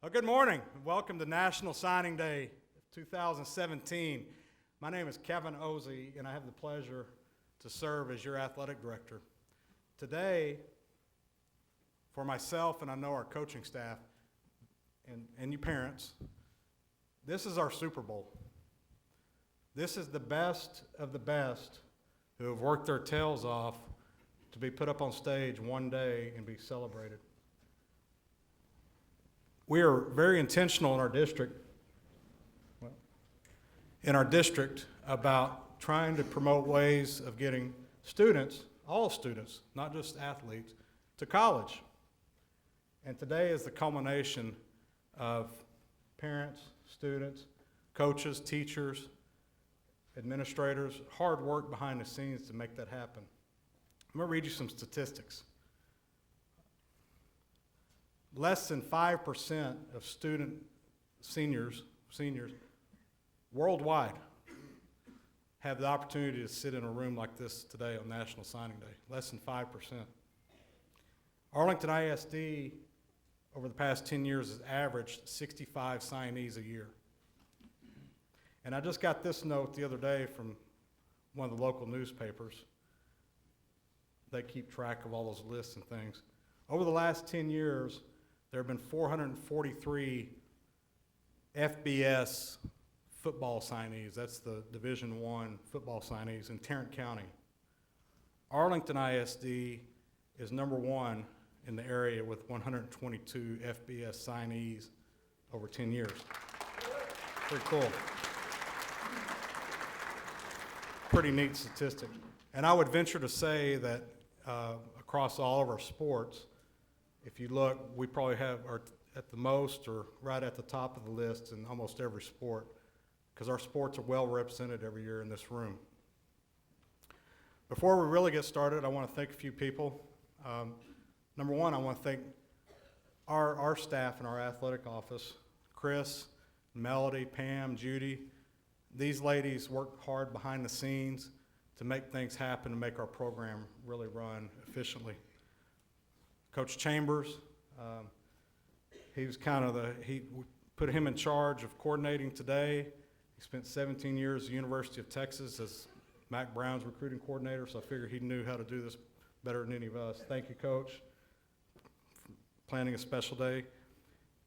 Well, good morning. Welcome to National Signing Day 2017. My name is Kevin Ozee, and I have the pleasure to serve as your athletic director. Today, for myself and I know our coaching staff and you parents, this is our Super Bowl. This is the best of the best who have worked their tails off to be put up on stage one day and be celebrated. We are very intentional in our district, about trying to promote ways of getting students, all students, not just athletes, to college. And today is the culmination of parents, students, coaches, teachers, administrators, hard work behind the scenes to make that happen. I'm going to read you some statistics. Less than 5% of seniors worldwide have the opportunity to sit in a room like this today on National Signing Day. Less than 5%. Arlington ISD, over the past 10 years, has averaged 65 signees a year. And I just got this note the other day from one of the local newspapers. They keep track of all those lists and things. Over the last 10 years, there have been 443 FBS football signees. That's the Division I football signees in Tarrant County. Arlington ISD is number one in the area with 122 FBS signees over 10 years. Pretty cool. Pretty neat statistic. And I would venture to say that across all of our sports, if you look, we probably are at the most or right at the top of the list in almost every sport, because our sports are well represented every year in this room. Before we really get started, I want to thank a few people. Number one, I want to thank our staff in our athletic office, Chris, Melody, Pam, Judy. These ladies work hard behind the scenes to make things happen and make our program really run efficiently. Coach Chambers, he was we put him in charge of coordinating today. He spent 17 years at the University of Texas as Mac Brown's recruiting coordinator, so I figured he knew how to do this better than any of us. Thank you, Coach, for planning a special day.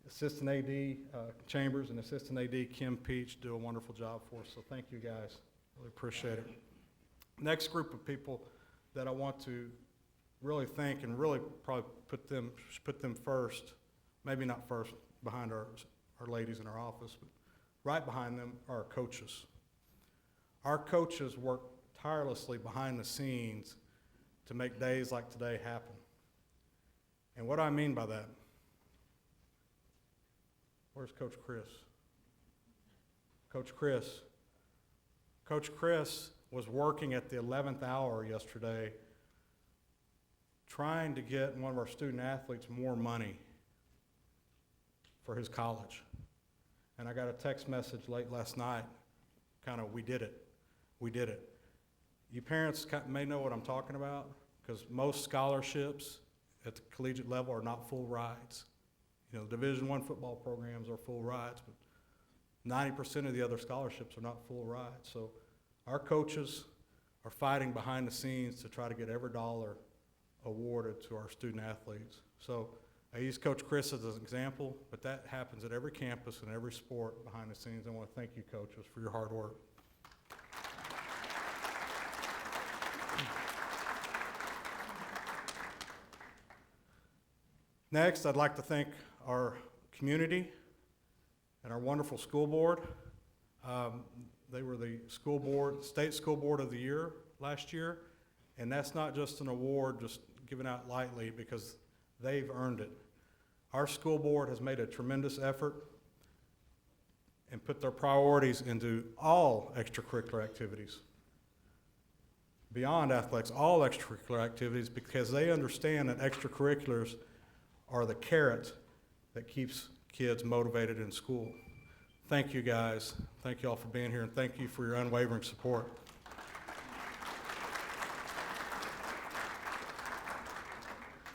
Assistant AD Chambers and Assistant AD Kim Peach do a wonderful job for us, so thank you guys. Really appreciate it. Next group of people that I want to really thank and really probably put them first, maybe not first behind our ladies in our office, but right behind them are our coaches. Our coaches work tirelessly behind the scenes to make days like today happen. And what do I mean by that? Where's Coach Chris? Coach Chris. Coach Chris was working at the 11th hour yesterday trying to get one of our student athletes more money for his college. And I got a text message late last night, we did it. We did it. You parents may know what I'm talking about, because most scholarships at the collegiate level are not full rides. You know, Division I football programs are full rides, but 90% of the other scholarships are not full rides. So our coaches are fighting behind the scenes to try to get every dollar awarded to our student athletes. So I use Coach Chris as an example, but that happens at every campus and every sport behind the scenes. I want to thank you, coaches, for your hard work. Next, I'd like to thank our community and our wonderful school board. They were the state school board of the year last year, and that's not just an award just given out lightly, because they've earned it. Our school board has made a tremendous effort and put their priorities into all extracurricular activities. Beyond athletics, all extracurricular activities, because they understand that extracurriculars are the carrot that keeps kids motivated in school. Thank you guys. Thank you all for being here, and thank you for your unwavering support.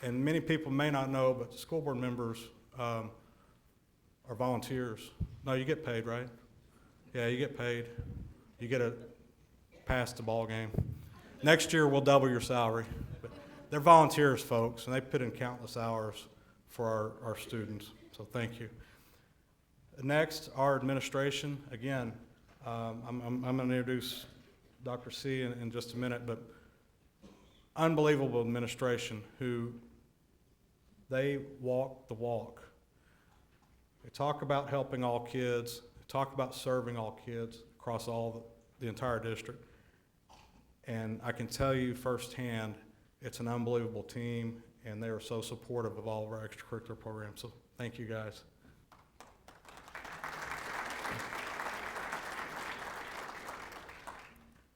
And many people may not know, but the school board members are volunteers. No, you get paid, right? Yeah, you get paid. You get a pass the ball game. Next year, we'll double your salary. But they're volunteers, folks, and they put in countless hours for our students, so thank you. Next, our administration. Again, I'm going to introduce Dr. C in just a minute, but unbelievable administration who they walk the walk. They talk about helping all kids. They talk about serving all kids across the entire district. And I can tell you firsthand, it's an unbelievable team, and they are so supportive of all of our extracurricular programs. So thank you, guys.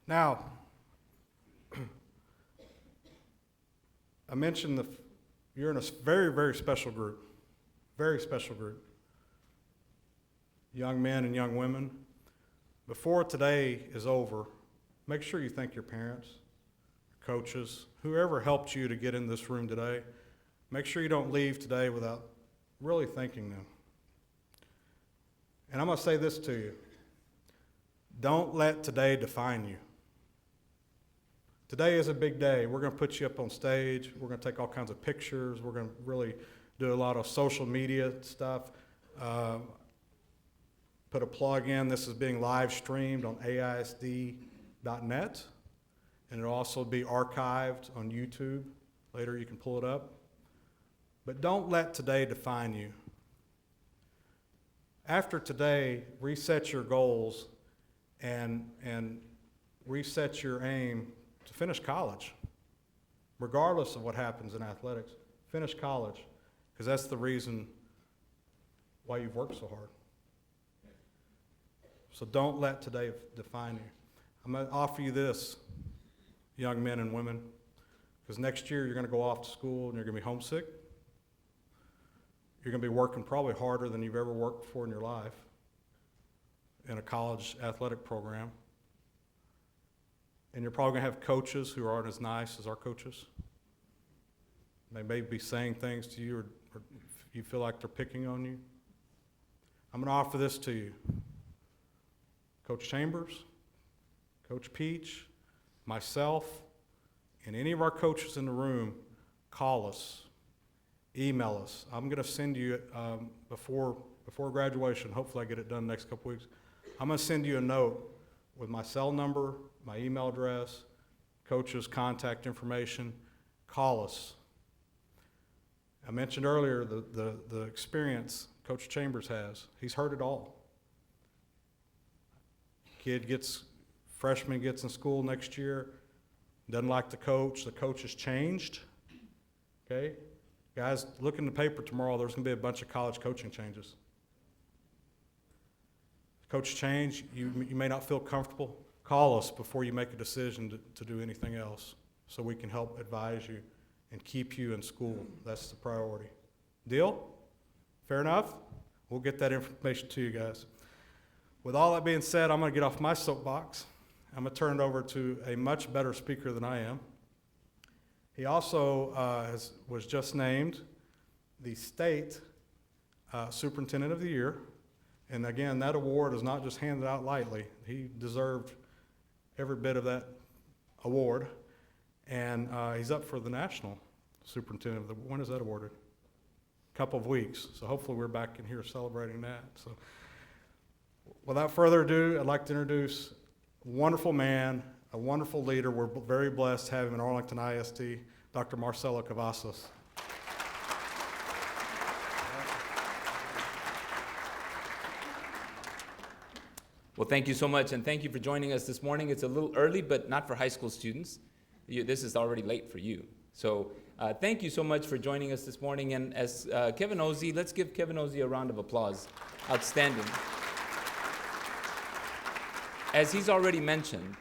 Now, I mentioned you're in a very, very special group, very special group. Young men and young women. Before today is over, make sure you thank your parents, coaches, whoever helped you to get in this room today. Make sure you don't leave today without really thanking them. And I'm going to say this to you. Don't let today define you. Today is a big day. We're going to put you up on stage. We're going to take all kinds of pictures. We're going to really do a lot of social media stuff. Put a plug in. This is being live streamed on AISD.net, and it'll also be archived on YouTube. Later you can pull it up. But don't let today define you. After today, reset your goals and reset your aim to finish college, regardless of what happens in athletics. Finish college, because that's the reason why you've worked so hard. So don't let today define you. I'm going to offer you this, young men and women, because next year you're going to go off to school and you're going to be homesick. You're going to be working probably harder than you've ever worked before in your life in a college athletic program. And you're probably going to have coaches who aren't as nice as our coaches. They may be saying things to you, or you feel like they're picking on you. I'm going to offer this to you. Coach Chambers, Coach Peach, myself, and any of our coaches in the room, call us, email us. I'm going to send you, before graduation, hopefully I get it done next couple weeks, I'm going to send you a note with my cell number, my email address, coach's contact information. Call us. I mentioned earlier the experience Coach Chambers has. He's heard it all. Freshman gets in school next year, doesn't like the coach has changed, okay? Guys, look in the paper tomorrow, there's gonna be a bunch of college coaching changes. Coach change, you may not feel comfortable, call us before you make a decision to do anything else so we can help advise you and keep you in school. That's the priority. Deal? Fair enough? We'll get that information to you guys. With all that being said, I'm going to get off my soapbox. I'm going to turn it over to a much better speaker than I am. He also was just named the state Superintendent of the Year. And again, that award is not just handed out lightly. He deserved every bit of that award. And he's up for the National Superintendent of the Year. When is that awarded? A couple of weeks. So hopefully we're back in here celebrating that. So without further ado, I'd like to introduce a wonderful man, a wonderful leader. We're very blessed to have him in Arlington ISD, Dr. Marcelo Cavazos. Well, thank you so much, and thank you for joining us this morning. It's a little early, but not for high school students. This is already late for you. So thank you so much for joining us this morning. And as Kevin Ozee, let's give Kevin Ozee a round of applause. Outstanding. As he's already mentioned,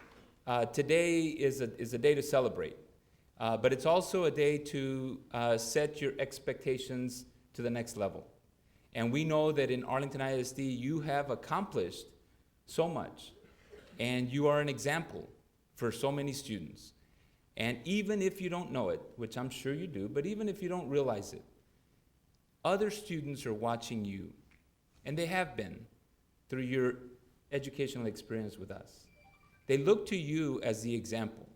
today is a day to celebrate, but it's also a day to set your expectations to the next level. And we know that in Arlington ISD, you have accomplished so much, and you are an example for so many students. And even if you don't know it, which I'm sure you do, but even if you don't realize it, other students are watching you, and they have been through your educational experience with us. They look to you as the example.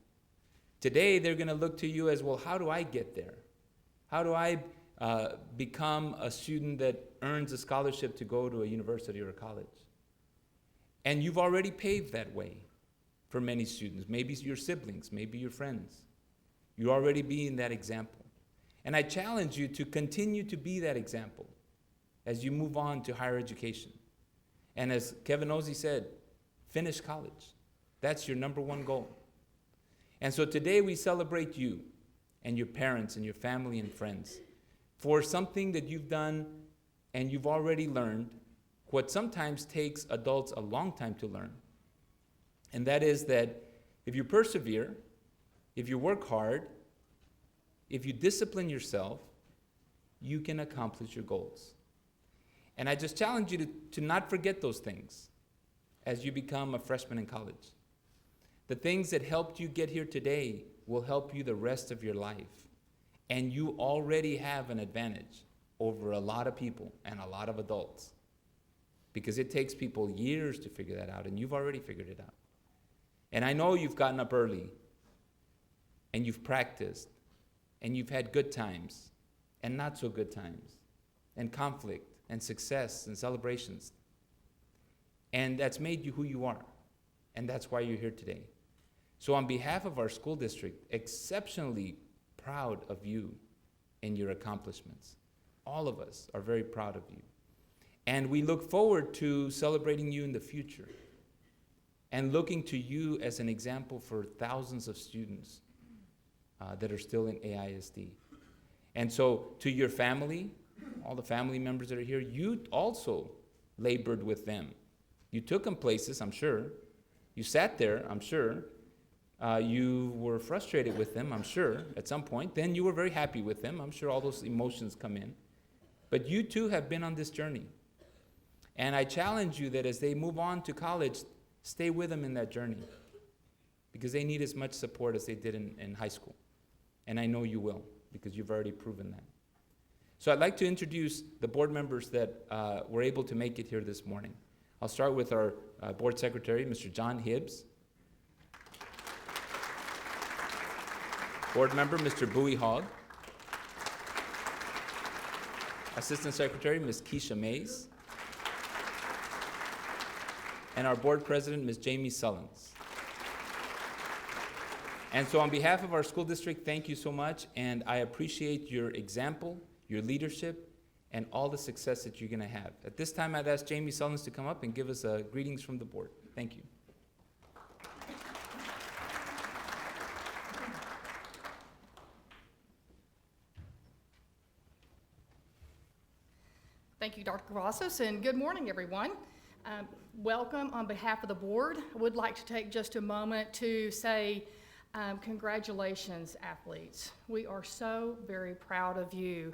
Today, they're going to look to you as, well, how do I get there? How do I become a student that earns a scholarship to go to a university or a college? And you've already paved that way for many students, maybe your siblings, maybe your friends. You're already being that example. And I challenge you to continue to be that example as you move on to higher education. And as Kevin Ozee said, finish college. That's your number one goal. And so today we celebrate you and your parents and your family and friends for something that you've done and you've already learned what sometimes takes adults a long time to learn. And that is that if you persevere, if you work hard, if you discipline yourself, you can accomplish your goals. And I just challenge you to not forget those things as you become a freshman in college. The things that helped you get here today will help you the rest of your life. And you already have an advantage over a lot of people and a lot of adults, because it takes people years to figure that out, and you've already figured it out. And I know you've gotten up early, and you've practiced, and you've had good times and not so good times, and conflict and success and celebrations. And that's made you who you are, and that's why you're here today. So on behalf of our school district, exceptionally proud of you and your accomplishments. All of us are very proud of you. And we look forward to celebrating you in the future and looking to you as an example for thousands of students that are still in AISD. And so to your family, all the family members that are here, you also labored with them. You took them places, I'm sure. You sat there, I'm sure. You were frustrated with them, I'm sure, at some point. Then you were very happy with them. I'm sure all those emotions come in. But you too have been on this journey. And I challenge you that as they move on to college, stay with them in that journey, because they need as much support as they did in high school. And I know you will, because you've already proven that. So I'd like to introduce the board members that were able to make it here this morning. I'll start with our board secretary, Mr. John Hibbs. Board member, Mr. Bowie Hogg. Assistant Secretary, Ms. Keisha Mays. And our board president, Ms. Jamie Sullins. And so on behalf of our school district, thank you so much, and I appreciate your example, your leadership, and all the success that you're gonna have. At this time, I'd ask Jamie Sullins to come up and give us greetings from the board. Thank you. Thank you, Dr. Cavazos, and good morning, everyone. Welcome on behalf of the board. I would like to take just a moment to say congratulations, athletes. We are so very proud of you.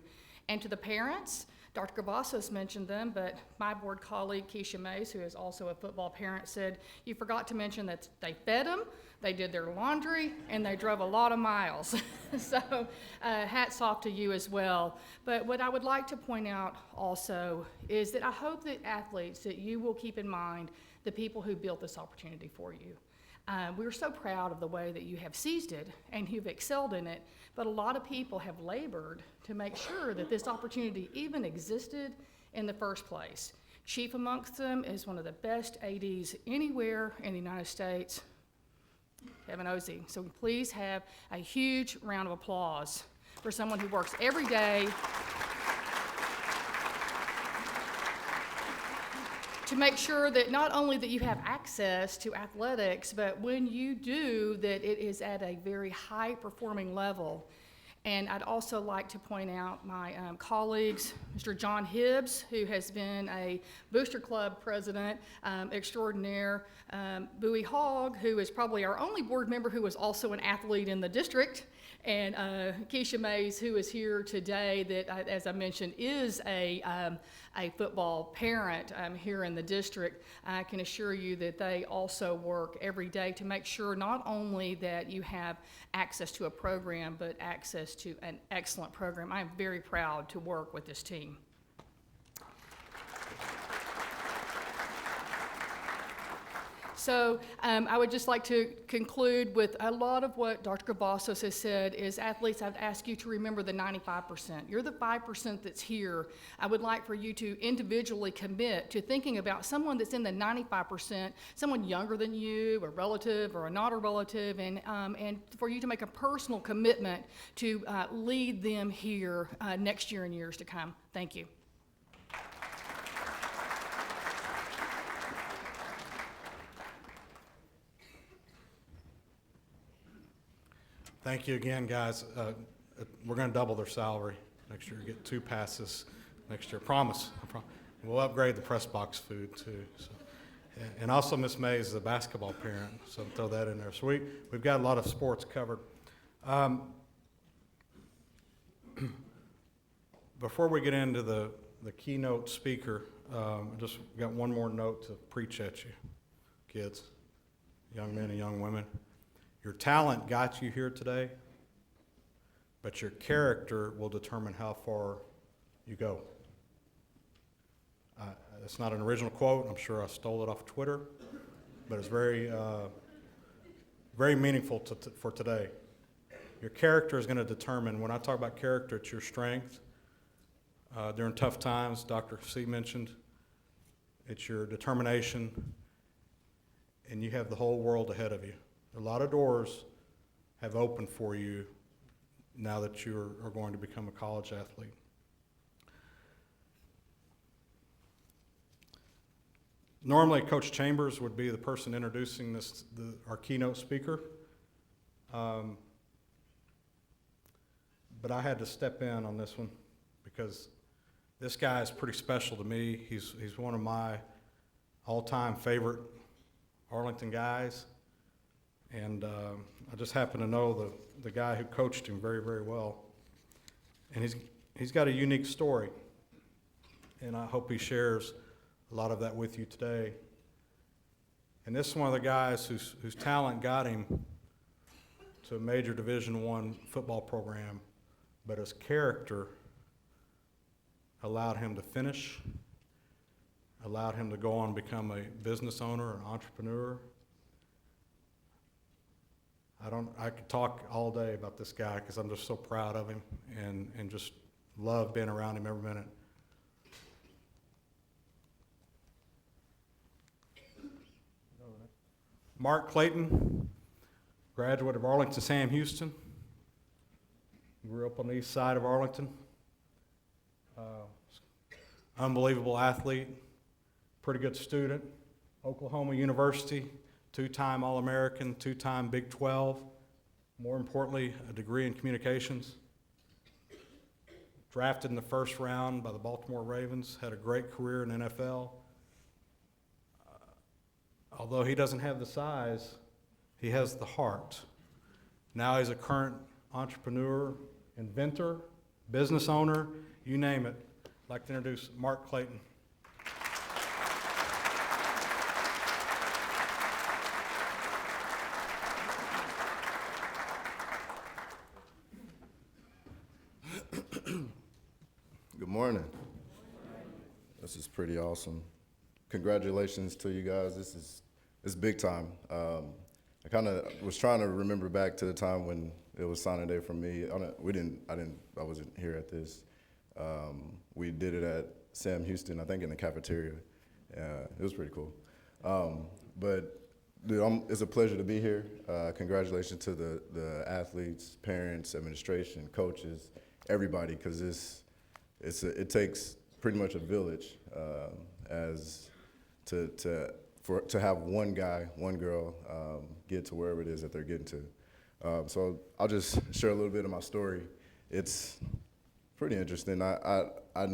And to the parents, Dr. Cavazos mentioned them, but my board colleague, Keisha Mays, who is also a football parent, said, you forgot to mention that they fed them, they did their laundry, and they drove a lot of miles. So hats off to you as well. But what I would like to point out also is that I hope that athletes, that you will keep in mind the people who built this opportunity for you. We're so proud of the way that you have seized it and you've excelled in it, but a lot of people have labored to make sure that this opportunity even existed in the first place. Chief amongst them is one of the best ADs anywhere in the United States, Kevin Ozee. So please have a huge round of applause for someone who works every day to make sure that not only that you have access to athletics, but when you do, that it is at a very high performing level. And I'd also like to point out my colleagues, Mr. John Hibbs, who has been a Booster Club president extraordinaire, Bowie Hogg, who is probably our only board member who is also an athlete in the district, and Keisha Mays, who is here today, that, as I mentioned, is a football parent here in the district. I can assure you that they also work every day to make sure not only that you have access to a program, but access to an excellent program. I am very proud to work with this team. So I would just like to conclude with a lot of what Dr. Cavazos has said is athletes, I'd ask you to remember the 95%. You're the 5% that's here. I would like for you to individually commit to thinking about someone that's in the 95%, someone younger than you, a relative or not a relative, and for you to make a personal commitment to lead them here next year and years to come. Thank you. Thank you again, guys. We're going to double their salary next year. Get 2 passes next year. Promise. We'll upgrade the press box food too. So. And also, Miss Mays is a basketball parent, so throw that in there. So we've got a lot of sports covered. Before we get into the keynote speaker, I just got one more note to preach at you, kids, young men and young women. Your talent got you here today, but your character will determine how far you go. It's not an original quote. I'm sure I stole it off Twitter, but it's very, very meaningful for today. Your character is going to determine, when I talk about character, it's your strength. During tough times, Dr. C mentioned, it's your determination, and you have the whole world ahead of you. A lot of doors have opened for you now that you are going to become a college athlete. Normally, Coach Chambers would be the person introducing our keynote speaker. But I had to step in on this one because this guy is pretty special to me. He's one of my all-time favorite Arlington guys. And I just happen to know the guy who coached him very, very well. And he's got a unique story. And I hope he shares a lot of that with you today. And this is one of the guys whose talent got him to a major Division I football program, but his character allowed him to finish, allowed him to go on and become a business owner, an entrepreneur. I could talk all day about this guy because I'm just so proud of him and just love being around him every minute. Mark Clayton, graduate of Arlington Sam Houston. Grew up on the east side of Arlington. Unbelievable athlete, pretty good student. Oklahoma University, 2-time All-American, 2-time Big 12. More importantly, a degree in communications. Drafted in the first round by the Baltimore Ravens, had a great career in NFL. Although he doesn't have the size, he has the heart. Now he's a current entrepreneur, inventor, business owner, you name it. I'd like to introduce Mark Clayton. Good morning. This is pretty awesome. Congratulations to you guys. It's big time. I kind of was trying to remember back to the time when it was signing day for me. I wasn't here at this. We did it at Sam Houston, I think in the cafeteria. It was pretty cool. But dude, it's a pleasure to be here. Congratulations to the athletes, parents, administration, coaches, everybody, because it takes pretty much a village to have one guy, one girl get to wherever it is that they're getting to. So I'll just share a little bit of my story. It's pretty interesting. I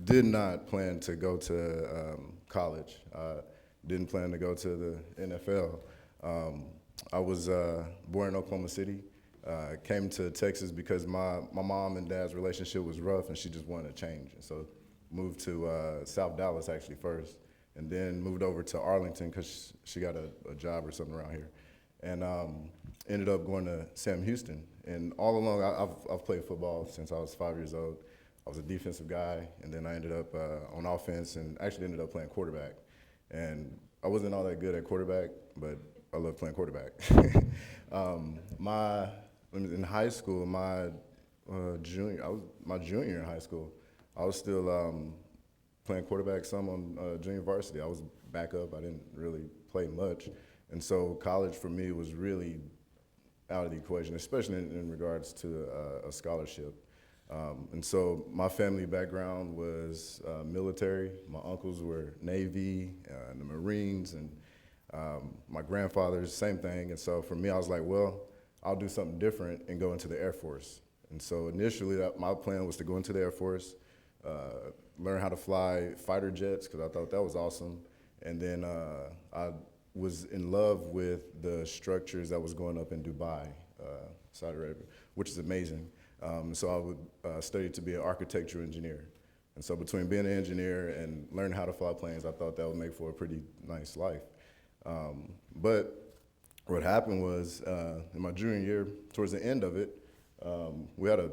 did not plan to go to college. Didn't plan to go to the NFL. I was born in Oklahoma City. Came to Texas because my mom and dad's relationship was rough and she just wanted to change. And so moved to South Dallas actually first, and then moved over to Arlington because she got a job or something around here. And ended up going to Sam Houston. And all along, I've played football since I was 5 years old. I was a defensive guy, and then I ended up on offense and actually ended up playing quarterback. And I wasn't all that good at quarterback, but I love playing quarterback. In high school, my junior in high school, I was still playing quarterback some on junior varsity. I was backup. I didn't really play much. And so college for me was really out of the equation, especially in regards to a scholarship. And so my family background was military. My uncles were Navy, and the Marines, and my grandfather's, same thing. And so for me, I was like, well, I'll do something different and go into the Air Force. And so initially, my plan was to go into the Air Force, learn how to fly fighter jets, because I thought that was awesome. And then I was in love with the structures that was going up in Dubai, Saudi Arabia, which is amazing. So I would study to be an architectural engineer. And so between being an engineer and learning how to fly planes, I thought that would make for a pretty nice life. But what happened was, in my junior year, towards the end of it, we had a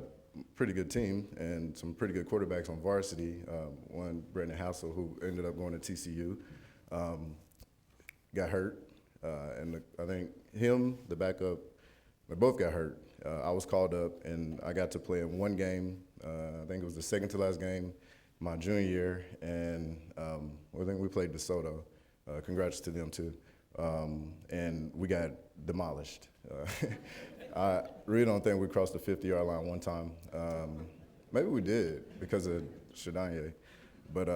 pretty good team and some pretty good quarterbacks on varsity. One, Brandon Hassel, who ended up going to TCU, got hurt. And I think him, the backup, they both got hurt. I was called up, and I got to play in one game. I think it was the second to last game my junior year, and I think we played DeSoto. Congrats to them, too. And we got demolished. I really don't think we crossed the 50-yard line one time. Maybe we did because of Shadanye, but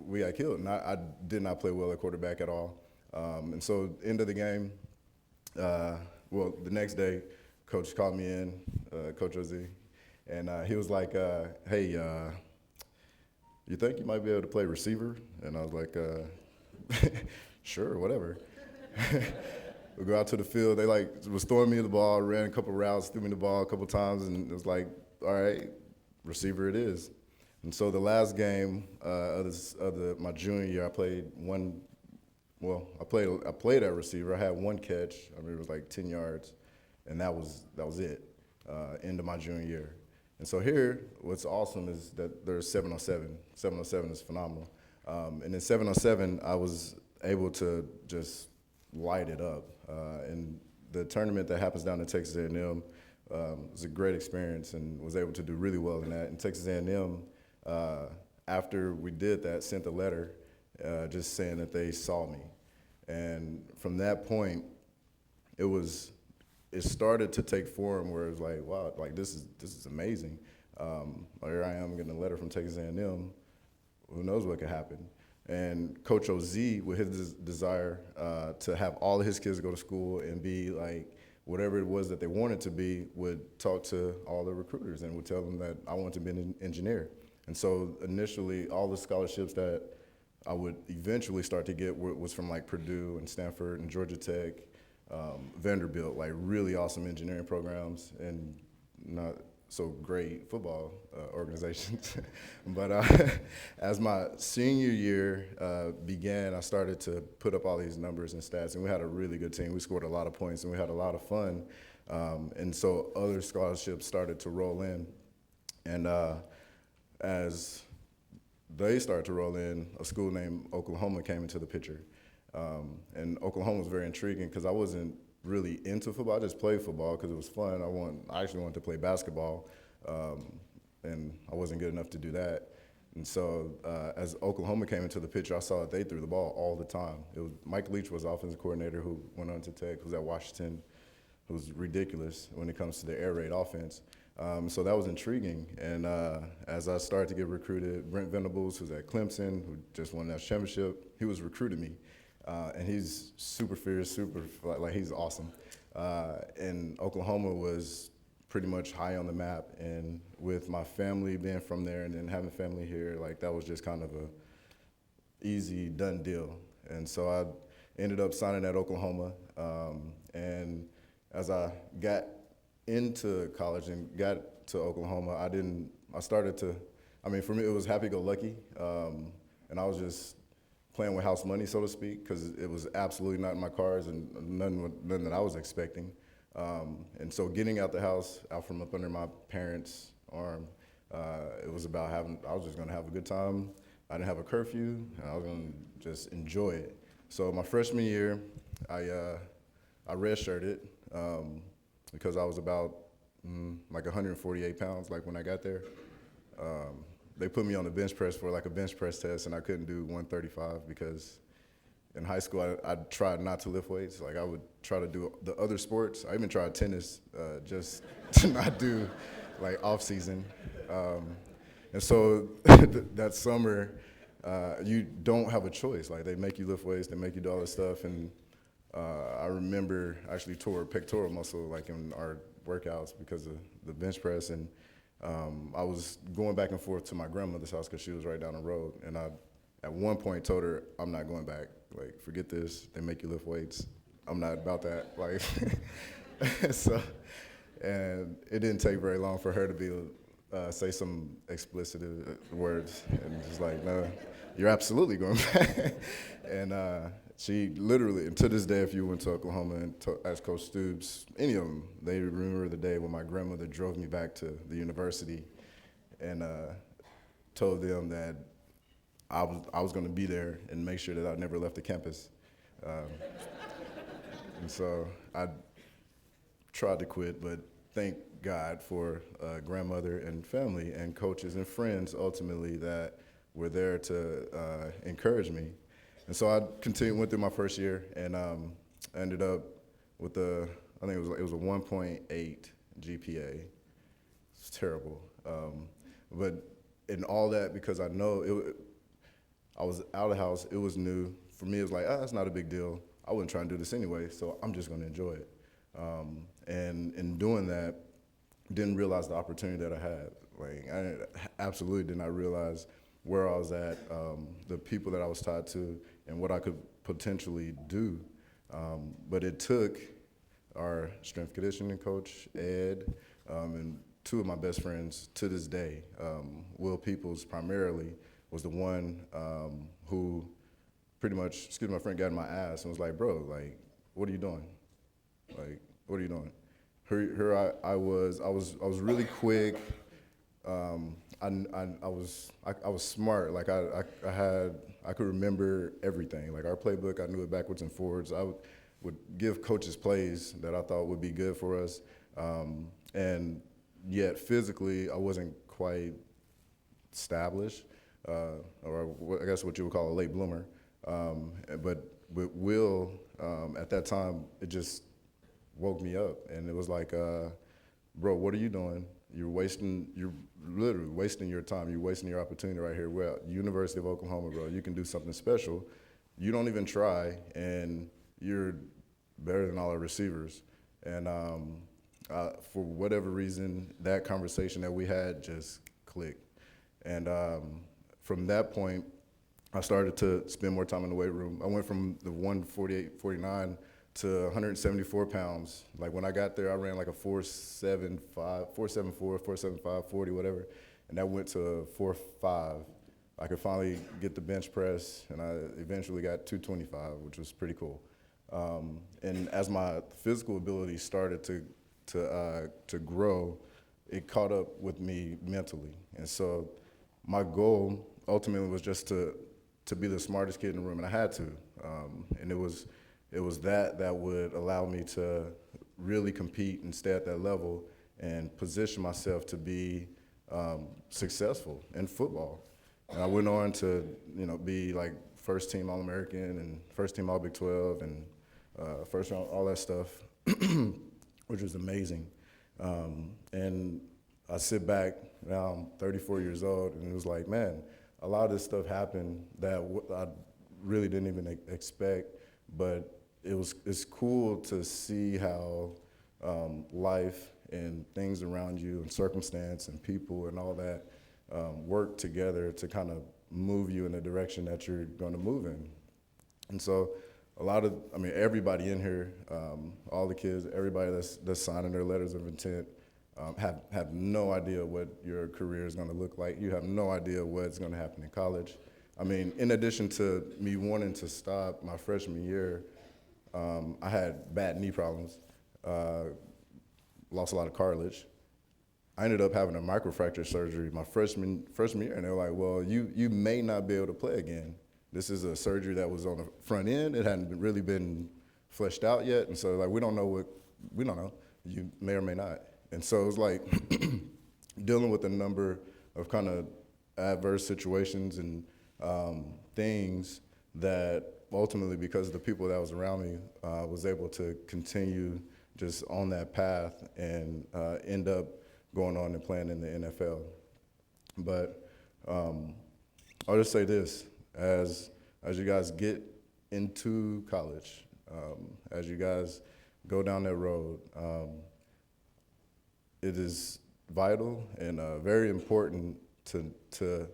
we got killed, and I did not play well at quarterback at all. And so end of the game, well, the next day, coach called me in, Coach Ozee, and he was like, hey, you think you might be able to play receiver? And I was like, sure, whatever. We go out to the field. They was throwing me the ball, ran a couple routes, threw me the ball a couple times, and it was like, all right, receiver it is. And so the last game of my junior year, I played I played at receiver. I had one catch. I mean, it was like 10 yards, and that was it. End of my junior year. And so here, what's awesome is that there's 707. 707 is phenomenal. And in 707, I was able to just light it up. And the tournament that happens down in Texas A&M was a great experience, and was able to do really well in that. And Texas A&M, after we did that, sent a letter just saying that they saw me. And from that point, it started to take form where it was like, wow, like this is amazing. Here I am getting a letter from Texas A&M. Who knows what could happen? And Coach Ozee, with his desire to have all of his kids go to school and be like whatever it was that they wanted to be, would talk to all the recruiters and would tell them that I wanted to be an engineer. And so initially, all the scholarships that I would eventually start to get was from like Purdue and Stanford and Georgia Tech, Vanderbilt, like really awesome engineering programs and not so great football organizations. But as my senior year began, I started to put up all these numbers and stats, and we had a really good team. We scored a lot of points, and we had a lot of fun. And so other scholarships started to roll in. And as they started to roll in, a school named Oklahoma came into the picture. And Oklahoma was very intriguing because I wasn't really into football. I just played football because it was fun. I actually wanted to play basketball, and I wasn't good enough to do that. And so as Oklahoma came into the picture, I saw that they threw the ball all the time. Mike Leach was the offensive coordinator who went on to Tech, who was at Washington, who was ridiculous when it comes to the air raid offense. So that was intriguing. And as I started to get recruited, Brent Venables, who's at Clemson, who just won that championship, he was recruiting me. And he's super fierce, like he's awesome. And Oklahoma was pretty much high on the map. And with my family being from there and then having family here, like that was just kind of a easy, done deal. And so I ended up signing at Oklahoma. And as I got into college and got to Oklahoma, for me, it was happy-go-lucky. And I was just playing with house money, so to speak, because it was absolutely not in my cards and none that I was expecting. And so getting out the house, out from up under my parents' arm, it was about I was just gonna have a good time, I didn't have a curfew, and I was gonna just enjoy it. So my freshman year, I redshirted because I was about like 148 pounds, like when I got there. They put me on the bench press for like a bench press test, and I couldn't do 135 because in high school I tried not to lift weights. Like I would try to do the other sports. I even tried tennis just to not do like off season. And so that summer, you don't have a choice. Like they make you lift weights, they make you do all this stuff, and I remember I actually tore a pectoral muscle like in our workouts because of the bench press, and I was going back and forth to my grandmother's house because she was right down the road, and I at one point told her, I'm not going back. Like, forget this. They make you lift weights. I'm not about that. Like, so, and it didn't take very long for her to be say some explicit words, and just like, no, you're absolutely going back. And she literally, and to this day, if you went to Oklahoma and asked Coach Stoops, any of them, they remember the day when my grandmother drove me back to the university and told them that I was going to be there and make sure that I never left the campus. And so I tried to quit, but thank God for grandmother and family and coaches and friends ultimately that were there to encourage me. And so I went through my first year, and I ended up with I think it was a 1.8 GPA. It's terrible. But in all that, because I know I was out of the house, it was new. For me, it was like, that's not a big deal. I wouldn't try and do this anyway, so I'm just gonna enjoy it. And in doing that, didn't realize the opportunity that I had. Like, I absolutely did not realize where I was at, the people that I was tied to, and what I could potentially do. But it took our strength conditioning coach, Ed, and two of my best friends to this day, Will Peoples primarily, was the one who pretty much, excuse my friend, got in my ass and was like, bro, like, what are you doing? Like, what are you doing? Here I was really quick. I was smart. Like I could remember everything. Like our playbook, I knew it backwards and forwards. I would give coaches plays that I thought would be good for us. And yet physically, I wasn't quite established, or I guess what you would call a late bloomer. But with Will, at that time, it just woke me up, and it was like, bro, what are you doing? You're literally wasting your time. You're wasting your opportunity right here. We're at University of Oklahoma, bro. You can do something special. You don't even try, and you're better than all our receivers. And for whatever reason, that conversation that we had just clicked. And from that point, I started to spend more time in the weight room. I went from the 148, 49 to 174 pounds. Like when I got there, I ran like a 4.75, 4.75, 40, whatever. And that went to 4.5. I could finally get the bench press, and I eventually got 225, which was pretty cool. And as my physical ability started to grow, it caught up with me mentally. And so my goal ultimately was just to be the smartest kid in the room, and I had to. And it was that would allow me to really compete and stay at that level and position myself to be successful in football. And I went on to, be like first team All-American and first team All-Big 12 and first round, all that stuff, which was amazing. And I sit back, now I'm 34 years old, and it was like, man, a lot of this stuff happened that I really didn't even expect, but it's cool to see how life and things around you and circumstance and people and all that work together to kind of move you in the direction that you're going to move in. And so everybody in here, all the kids, everybody that's signing their letters of intent, have no idea what your career is going to look like. You have no idea what's going to happen in college. I mean, in addition to me wanting to stop my freshman year, I had bad knee problems, lost a lot of cartilage. I ended up having a microfracture surgery my freshman year, and they were like, well, you may not be able to play again. This is a surgery that was on the front end. It hadn't really been fleshed out yet, and so like we don't know. You may or may not. And so it was like dealing with a number of kind of adverse situations and things that ultimately, because of the people that was around me, was able to continue just on that path and end up going on and playing in the NFL. But I'll just say this, as you guys get into college, as you guys go down that road, it is vital and very important to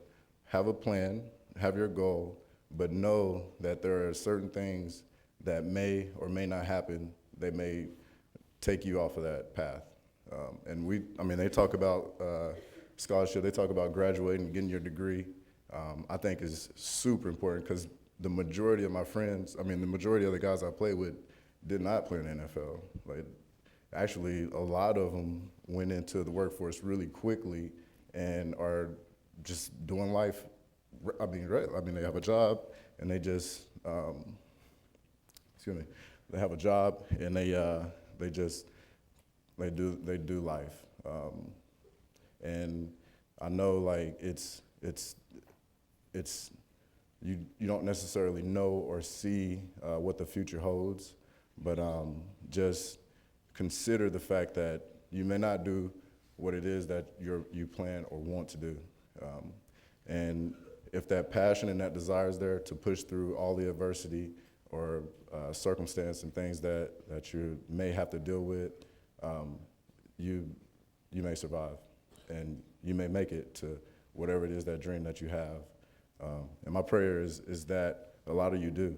have a plan, have your goal, but know that there are certain things that may or may not happen. They may take you off of that path. They talk about scholarship, they talk about graduating, getting your degree. I think is super important because the majority of my friends, the majority of the guys I played with did not play in the NFL. Like, actually, a lot of them went into the workforce really quickly and are just doing life. They have a job and they just, they have a job and they do life. And I know like you don't necessarily know or see what the future holds, but just consider the fact that you may not do what it is that you plan or want to do. And if that passion and that desire is there to push through all the adversity or circumstance and things that you may have to deal with, you may survive and you may make it to whatever it is, that dream that you have. And my prayer is that a lot of you do.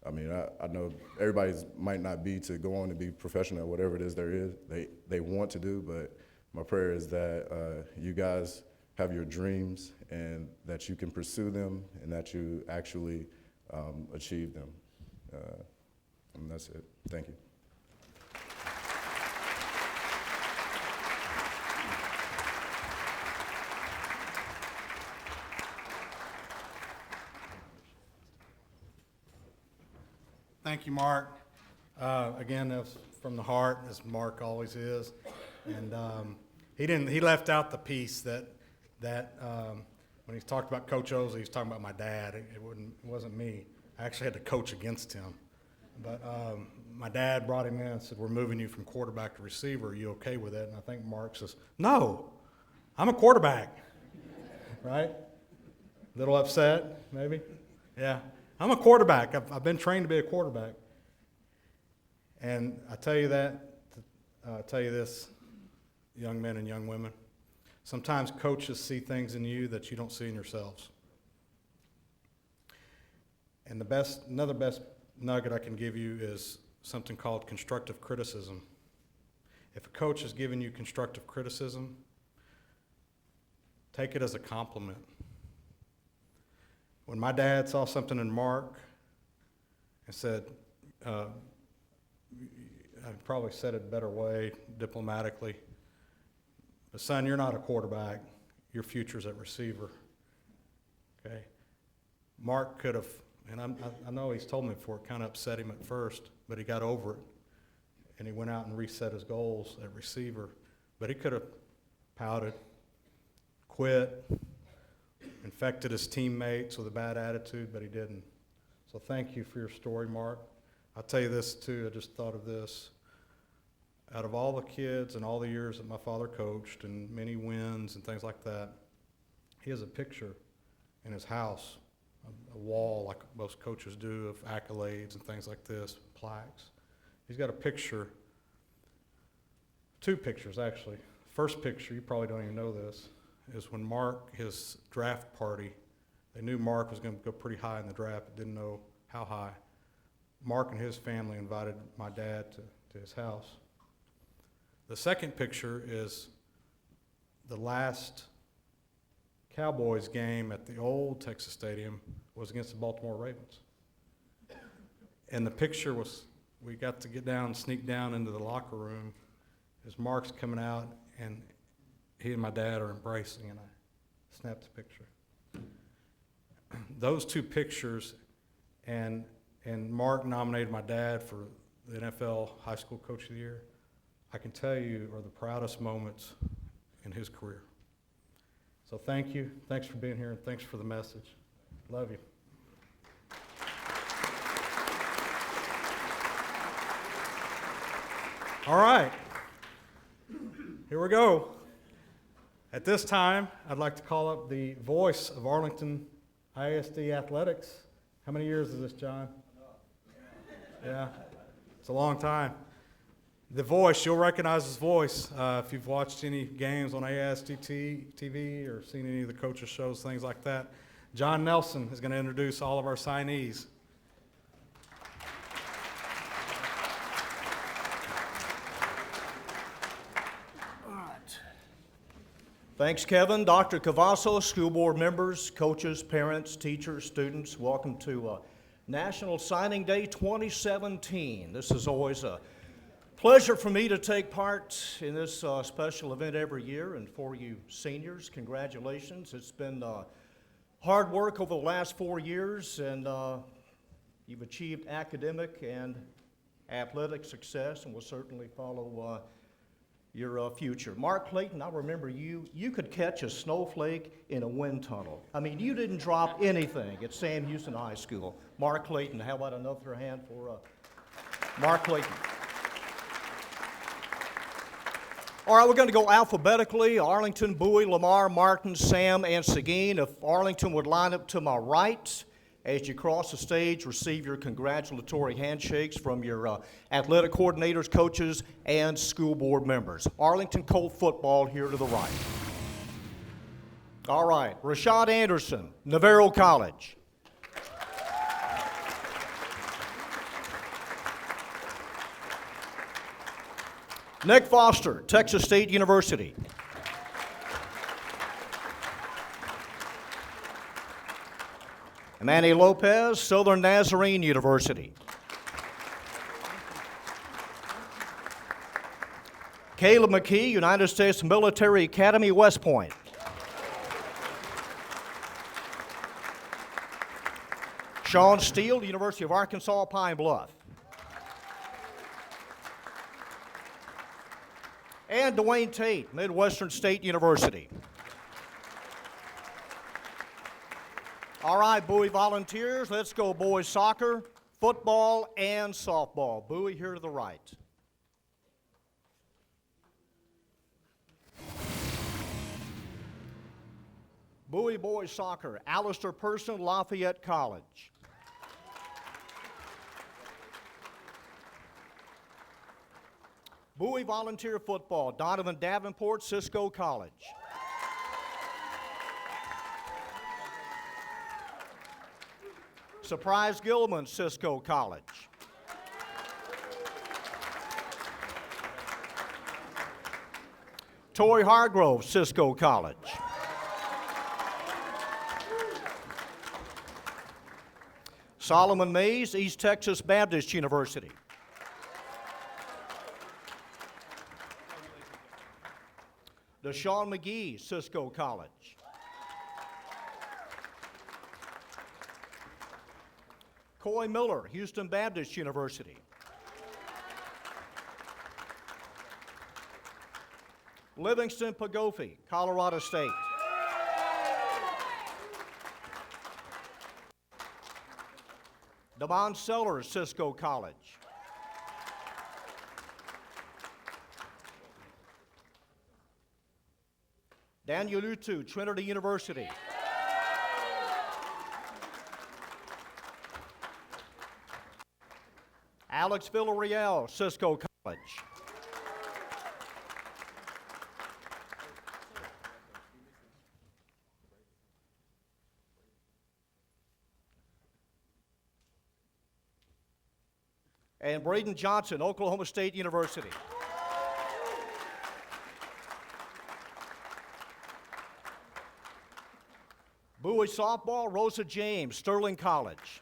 I know everybody might not be to go on to be professional at whatever it is they want to do, but my prayer is that you guys have your dreams and that you can pursue them and that you actually achieve them. And that's it. Thank you. Thank you, Mark. Again, that was from the heart, as Mark always is. And he left out the piece that when he talked about Coach Ozee, he was talking about my dad. It wasn't me. I actually had to coach against him. But my dad brought him in and said, we're moving you from quarterback to receiver. Are you okay with it? And I think Mark says, no, I'm a quarterback. Right? A little upset, maybe? Yeah. I'm a quarterback. I've been trained to be a quarterback. And I tell you this, young men and young women, sometimes coaches see things in you that you don't see in yourselves. And another best nugget I can give you is something called constructive criticism. If a coach is giving you constructive criticism, take it as a compliment. When my dad saw something in Mark and said, I probably said it a better way, diplomatically, but son, you're not a quarterback, your future's at receiver, okay? Mark could have, and I know he's told me before, it kind of upset him at first, but he got over it, and he went out and reset his goals at receiver, but he could have pouted, quit, infected his teammates with a bad attitude, but he didn't. So thank you for your story, Mark. I'll tell you this too, I just thought of this. Out of all the kids and all the years that my father coached and many wins and things like that, he has a picture in his house, a wall like most coaches do of accolades and things like this, plaques. He's got a picture, two pictures actually. First picture, you probably don't even know this, is when Mark, his draft party, they knew Mark was going to go pretty high in the draft, but didn't know how high. Mark and his family invited my dad to his house. The second picture is the last Cowboys game at the old Texas Stadium was against the Baltimore Ravens. And the picture was, we got to get down, sneak down into the locker room as Mark's coming out, and he and my dad are embracing, and I snapped a picture. Those two pictures, and Mark nominated my dad for the NFL High School Coach of the Year, I can tell you are the proudest moments in his career. So thank you. Thanks for being here, and thanks for the message. Love you. All right. Here we go. At this time, I'd like to call up the voice of Arlington ISD Athletics. How many years is this, John? Yeah, it's a long time. The voice, you'll recognize his voice if you've watched any games on AISD-TV or seen any of the coaches' shows, things like that. John Nelson is going to introduce all of our signees. Thanks, Kevin. Dr. Cavazos, school board members, coaches, parents, teachers, students, welcome to National Signing Day 2017. This is always a pleasure for me to take part in this special event every year, and for you seniors, congratulations. It's been hard work over the last 4 years, and you've achieved academic and athletic success, and will certainly follow your future. Mark Clayton, I remember you could catch a snowflake in a wind tunnel. I mean, you didn't drop anything at Sam Houston High School. Mark Clayton, how about another hand for Mark Clayton? All right, we're going to go alphabetically. Arlington, Bowie, Lamar, Martin, Sam, and Segiun. If Arlington would line up to my right, as you cross the stage, receive your congratulatory handshakes from your athletic coordinators, coaches, and school board members. Arlington Colt football here to the right. All right, Rashad Anderson, Navarro College. Nick Foster, Texas State University. Manny Lopez, Southern Nazarene University. Caleb McKee, United States Military Academy, West Point. Sean Steele, University of Arkansas, Pine Bluff. And Dwayne Tate, Midwestern State University. All right, Bowie Volunteers, let's go boys soccer, football, and softball. Bowie here to the right. Bowie boys soccer, Alistair Person, Lafayette College. Bowie volunteer football, Donovan Davenport, Cisco College. Surprise Gilman, Cisco College. Tory Hargrove, Cisco College. Solomon Mays, East Texas Baptist University. Deshaun McGee, Cisco College. Coy Miller, Houston Baptist University. Livingston Pagofi, Colorado State. Devon Sellers, Cisco College. Daniel Utu, Trinity University. Alex Villarreal, Cisco College. And Braden Johnson, Oklahoma State University. Bowie softball, Rosa James, Sterling College.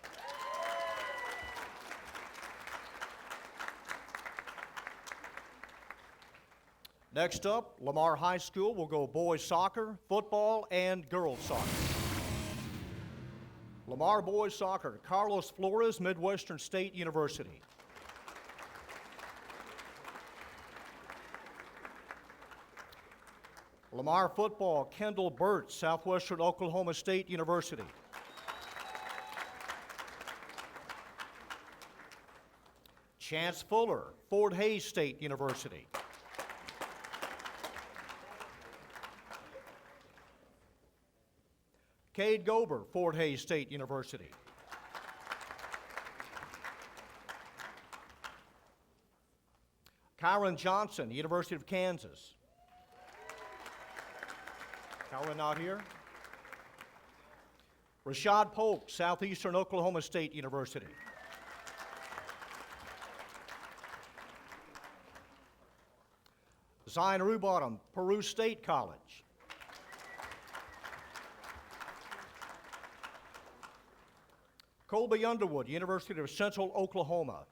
Next up, Lamar High School will go boys soccer, football, and girls soccer. Lamar boys soccer, Carlos Flores, Midwestern State University. Lamar football, Kendall Burt, Southwestern Oklahoma State University. Chance Fuller, Fort Hays State University. Cade Gober, Fort Hays State University. Kyron Johnson, University of Kansas. Kyron not here. Rashad Polk, Southeastern Oklahoma State University. Zion Rubottom, Peru State College. Colby Underwood, University of Central Oklahoma.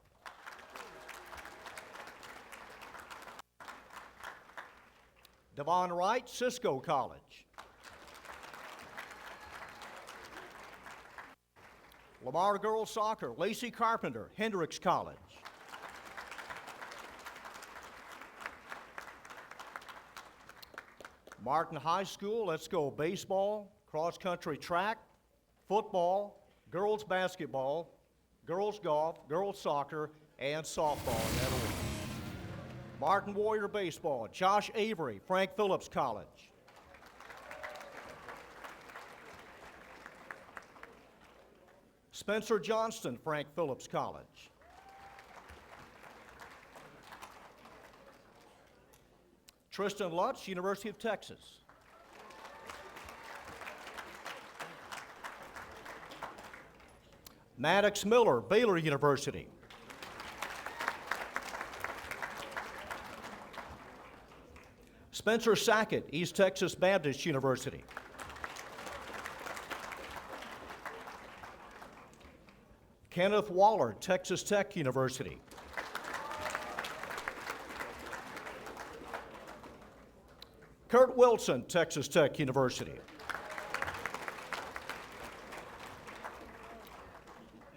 Devon Wright, Cisco College. Lamar girls soccer, Lacey Carpenter, Hendricks College. Martin High School, let's go baseball, cross-country track, football, girls basketball, girls golf, girls soccer, and softball in that order. Martin Warrior baseball, Josh Avery, Frank Phillips College. Spencer Johnston, Frank Phillips College. Tristan Lutz, University of Texas. Maddox Miller, Baylor University. Spencer Sackett, East Texas Baptist University. Kenneth Waller, Texas Tech University. Kurt Wilson, Texas Tech University.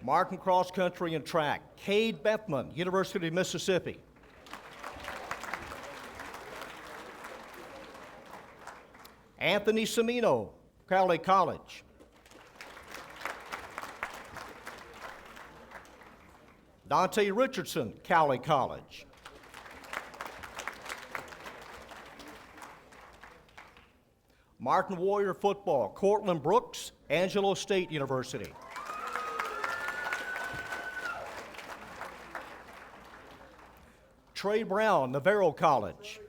Martin cross country and track, Cade Bethman, University of Mississippi. Anthony Semino, Crowley College. Dante Richardson, Cowley College. Martin Warrior football, Cortland Brooks, Angelo State University. Trey Brown, Navarro College.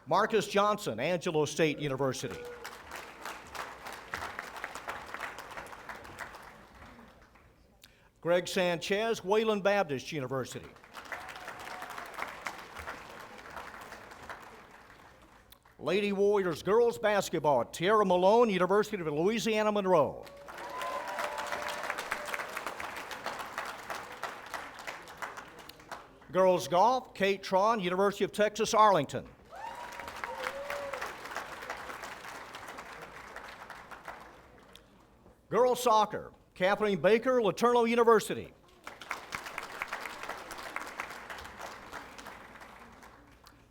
Marcus Johnson, Angelo State University. Greg Sanchez, Wayland Baptist University. Lady Warriors girls basketball, Tierra Malone, University of Louisiana Monroe. Girls golf, Kate Tron, University of Texas Arlington. Girls soccer, Kathleen Baker, Laterno University.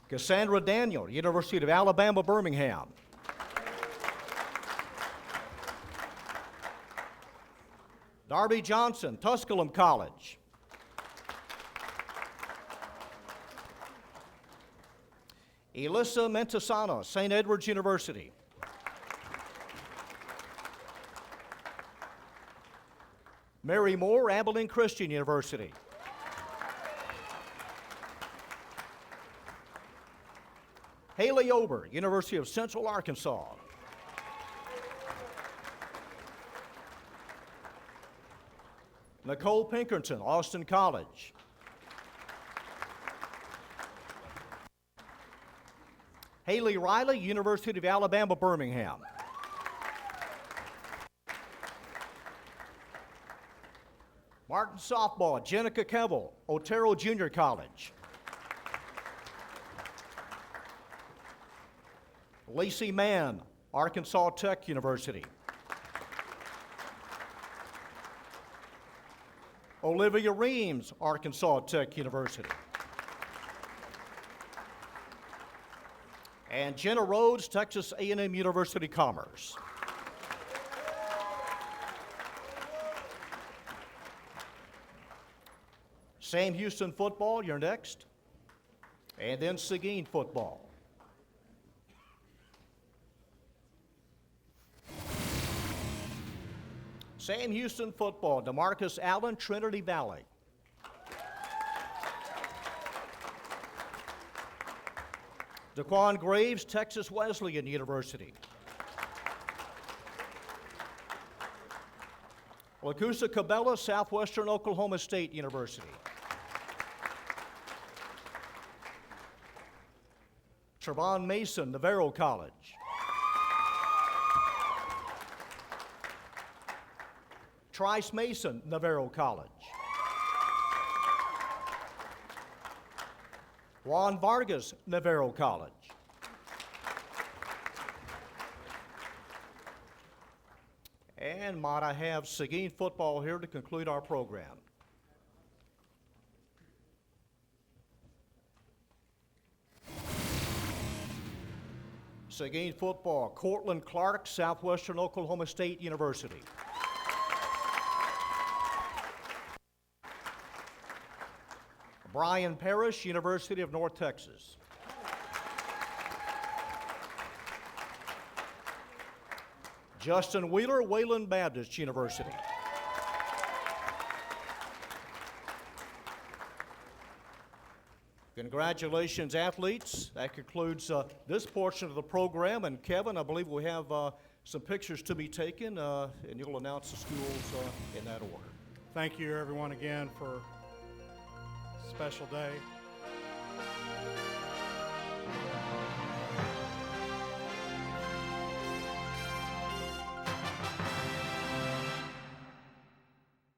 Cassandra Daniel, University of Alabama, Birmingham. Darby Johnson, Tusculum College. Elissa Mentasano, St. Edward's University. Mary Moore, Abilene Christian University. Haley Ober, University of Central Arkansas. Nicole Pinkerton, Austin College. Haley Riley, University of Alabama, Birmingham. Martin softball, Jenica Kevel, Otero Junior College. Lacey Mann, Arkansas Tech University. Olivia Reams, Arkansas Tech University. And Jenna Rhodes, Texas A&M University Commerce. Sam Houston football, you're next. And then Seguin football. Sam Houston football, DeMarcus Allen, Trinity Valley. Daquan Graves, Texas Wesleyan University. Lacusa Cabela, Southwestern Oklahoma State University. Trevon Mason, Navarro College. Trice Mason, Navarro College. Juan Vargas, Navarro College. And might I have Seguin football here to conclude our program. Seguin football, Cortland Clark, Southwestern Oklahoma State University. Brian Parrish, University of North Texas. Justin Wheeler, Wayland Baptist University. Congratulations, athletes. That concludes this portion of the program. And Kevin, I believe we have some pictures to be taken, and you'll announce the schools in that order. Thank you, everyone, again, for a special day.